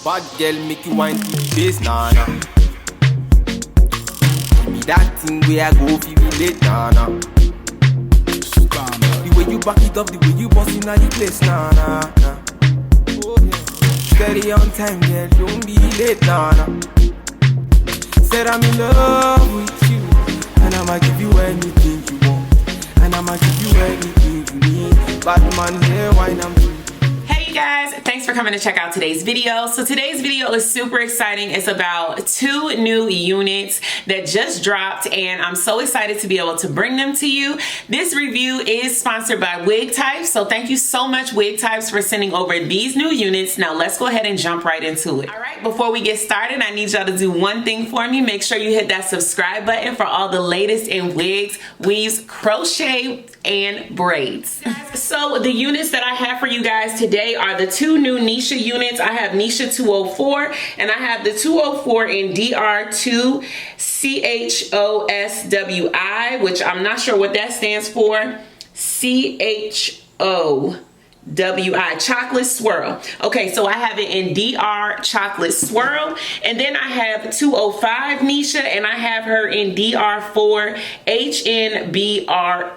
Bad girl make you wine to the bass, nah nah. Give me that thing where I go feel it, nah nah. The way you back it up, the way you bust in the place, nah nah nah. Steady on time, girl, don't be late, nah nah. Said I'm in love with you, and I'ma give you anything you want, and I'ma give you anything you need. Bad man here, wine I'm free. Hey you guys, thanks for coming to check out today's video. So today's video is super exciting. It's about 2 new units that just dropped, and I'm so excited to be able to bring them to you. This review is sponsored by Wig Types, so thank you so much Wig Types for sending over these new units. Now let's go ahead and jump right into it. All right, before we get started, I need y'all to do one thing for me. Make sure you hit that subscribe button for all the latest in wigs, weaves, crochet, and braids. So the units that I have for you guys today are the 2 new Neesha units. I have Neesha 204 and I have the 204 in DR2 CHOSWI, which I'm not sure what that stands for. CHOWI, chocolate swirl. Okay, so I have it in DR chocolate swirl, and then I have 205 Neesha, and I have her in DR4 HNBRN,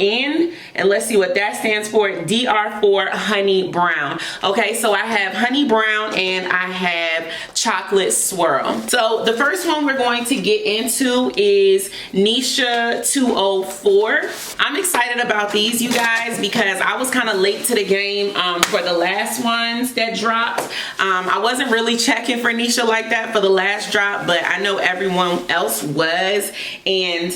and let's see what that stands for. DR4 honey brown. Okay, so I have honey brown and I have chocolate swirl. So the first one we're going to get into is Neesha 204. I'm excited about these, you guys, because I was kind of late to the game for the last ones that dropped. I wasn't really checking for Neesha like that for the last drop, but I know everyone else was, and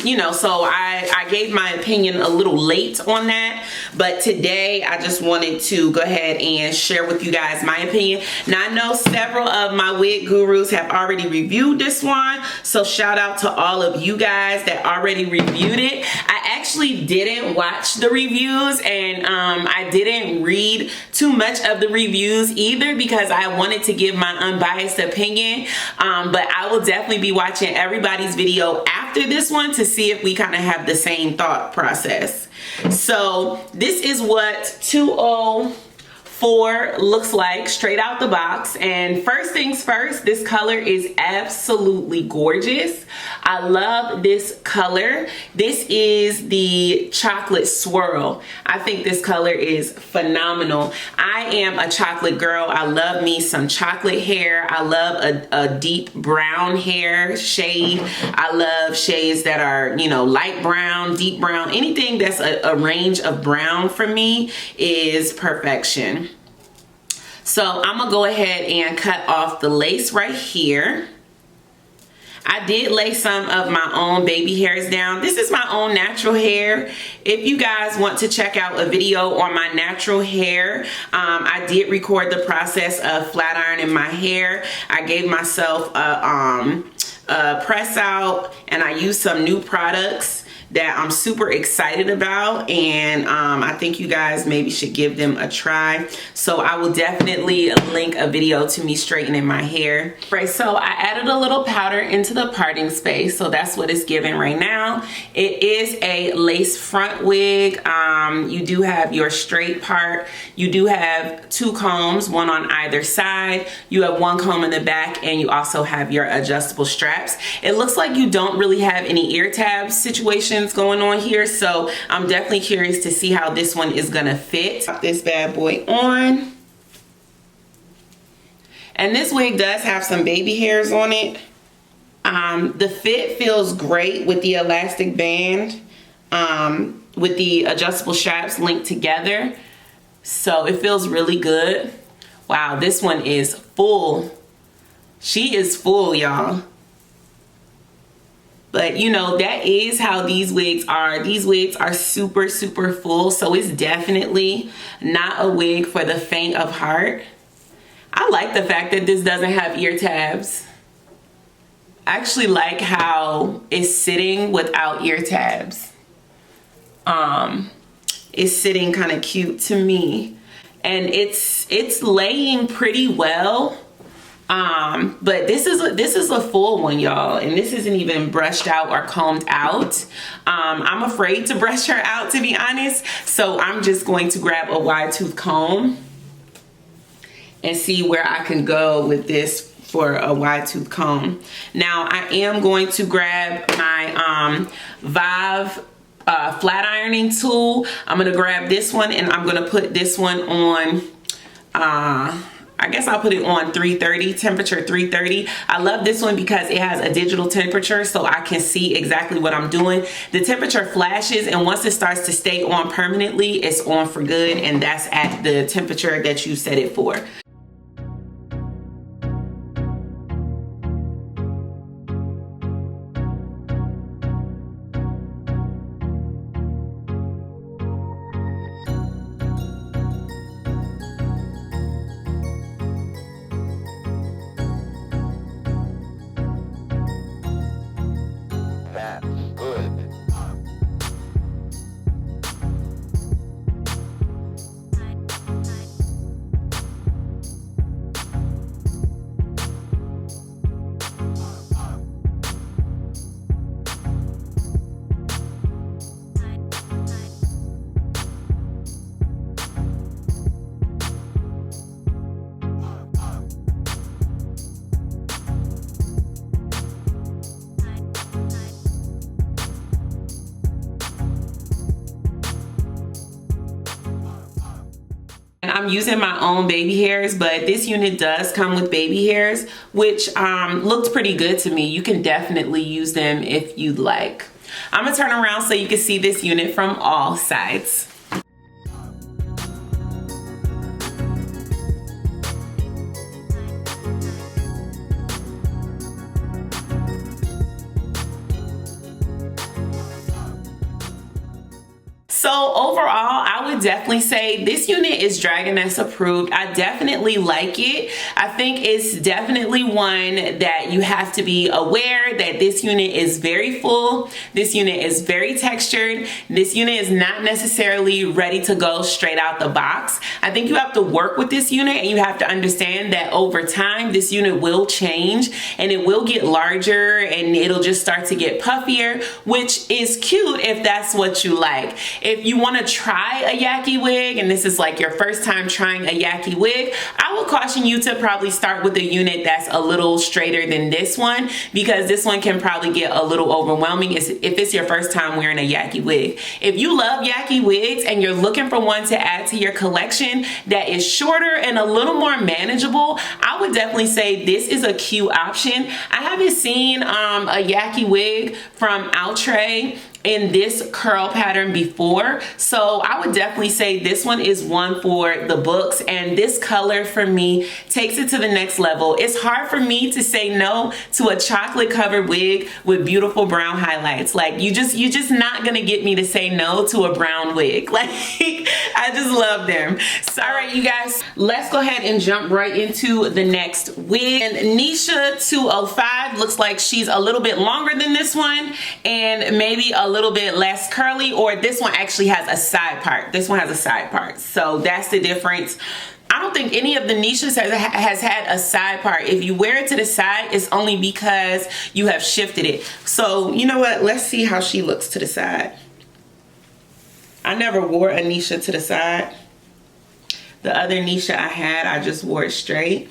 you know, so I gave my opinion a little late on that, but today I just wanted to go ahead and share with you guys my opinion. Now I know several of my wig gurus have already reviewed this one, so shout out to all of you guys that already reviewed it. I actually didn't watch the reviews, and I didn't read too much of the reviews either because I wanted to give my unbiased opinion, but I will definitely be watching everybody's video after this one to see if we kind of have the same thought process. So this is what 204 looks like straight out the box, and first things first, this color is absolutely gorgeous. I love this color. This is the chocolate swirl. I think this color is phenomenal. I am a chocolate girl. I love me some chocolate hair. I love a deep brown hair shade. I love shades that are, you know, light brown, deep brown. Anything that's a range of brown for me is perfection. So I'm gonna go ahead and cut off the lace right here. I did lay some of my own baby hairs down. This is my own natural hair. If you guys want to check out a video on my natural hair, I did record the process of flat ironing my hair. I gave myself a press out, and I used some new products that I'm super excited about, and I think you guys maybe should give them a try. So I will definitely link a video to me straightening my hair. Right, so I added a little powder into the parting space, so that's what it's giving right now. It is a lace front wig. You do have your straight part. You do have 2 combs, one on either side. You have 1 comb in the back, and you also have your adjustable straps. It looks like you don't really have any ear tab situations going on here, so I'm definitely curious to see how this one is gonna fit. Pop this bad boy on, and this wig does have some baby hairs on it. The fit feels great with the elastic band, with the adjustable straps linked together, so it feels really good. Wow, this one is full. She is full, y'all. But you know, that is how these wigs are. These wigs are super, super full, so it's definitely not a wig for the faint of heart. I like the fact that this doesn't have ear tabs. I actually like how it's sitting without ear tabs. It's sitting kind of cute to me, and it's laying pretty well. But this is a full one, y'all, and this isn't even brushed out or combed out. I'm afraid to brush her out, to be honest, so I'm just going to grab a wide tooth comb and see where I can go with this for a wide tooth comb. Now I am going to grab my VAV flat ironing tool. I'm gonna grab this one and I'm gonna put this one on, I guess I'll put it on 330, temperature 330. I love this one because it has a digital temperature so I can see exactly what I'm doing. The temperature flashes, and once it starts to stay on permanently, it's on for good, and that's at the temperature that you set it for. I'm using my own baby hairs, but this unit does come with baby hairs, which looks pretty good to me. You can definitely use them if you'd like. I'm gonna turn around so you can see this unit from all sides. So overall, I would definitely say this unit is Dragoness approved. I definitely like it. I think it's definitely one that you have to be aware that this unit is very full. This unit is very textured. This unit is not necessarily ready to go straight out the box. I think you have to work with this unit, and you have to understand that over time, this unit will change and it will get larger and it'll just start to get puffier, which is cute if that's what you like. If you want to try a Yaki wig and this is like your first time trying a Yaki wig, I would caution you to probably start with a unit that's a little straighter than this one, because this one can probably get a little overwhelming if it's your first time wearing a Yaki wig. If you love Yaki wigs and you're looking for one to add to your collection that is shorter and a little more manageable, I would definitely say this is a cute option. I haven't seen a Yaki wig from Outre in this curl pattern before, so I would definitely say this one is one for the books, and this color for me takes it to the next level. It's hard for me to say no to a chocolate covered wig with beautiful brown highlights. Like you just not gonna get me to say no to a brown wig. Like I just love them. So all right, you guys, let's go ahead and jump right into the next wig. And Neesha 205 looks like she's a little bit longer than this one and maybe a little bit less curly, or this one actually has a side part. This one has a side part, so that's the difference. I don't think any of the Neeshas has had a side part. If you wear it to the side, it's only because you have shifted it. So you know what, let's see how she looks to the side. I never wore a Neesha to the side. The other Neesha I had, I just wore it straight.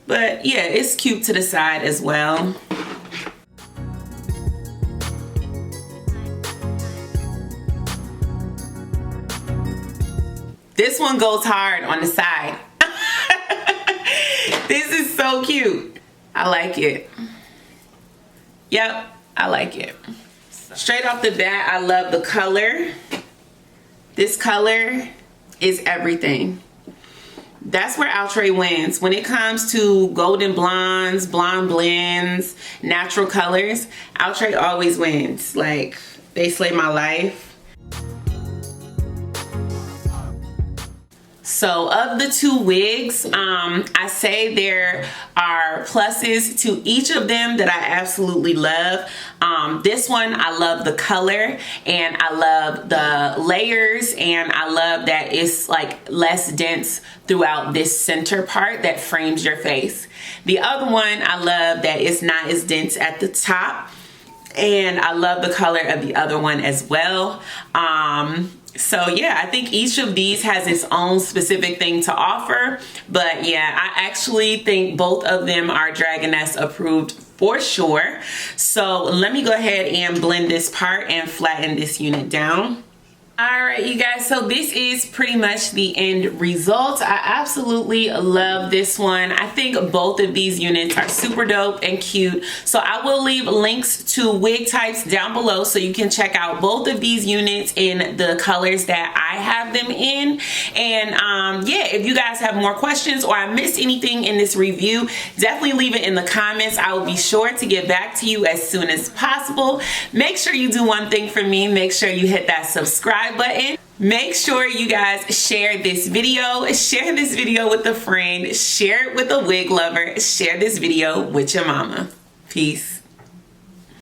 But yeah, it's cute to the side as well. This one goes hard on the side. This is so cute. I like it. Yep, I like it. Straight off the bat, I love the color. This color is everything. That's where Outre wins. When it comes to golden blondes, blonde blends, natural colors, Outre always wins. Like, they slay my life. So of the two wigs, I say there are pluses to each of them that I absolutely love. This one, I love the color and I love the layers, and I love that it's like less dense throughout this center part that frames your face. The other one, I love that it's not as dense at the top. And I love the color of the other one as well. So yeah, I think each of these has its own specific thing to offer. But yeah, I actually think both of them are Dragoness approved for sure. So let me go ahead and blend this part and flatten this unit down. All right, you guys, so this is pretty much the end result. I absolutely love this one. I think both of these units are super dope and cute. So I will leave links to wig types down below so you can check out both of these units in the colors that I have them in. And yeah, if you guys have more questions or I missed anything in this review, definitely leave it in the comments. I will be sure to get back to you as soon as possible. Make sure you do one thing for me. Make sure you hit that subscribe button. Make sure you guys share this video with a friend, share it with a wig lover, share this video with your mama. Peace.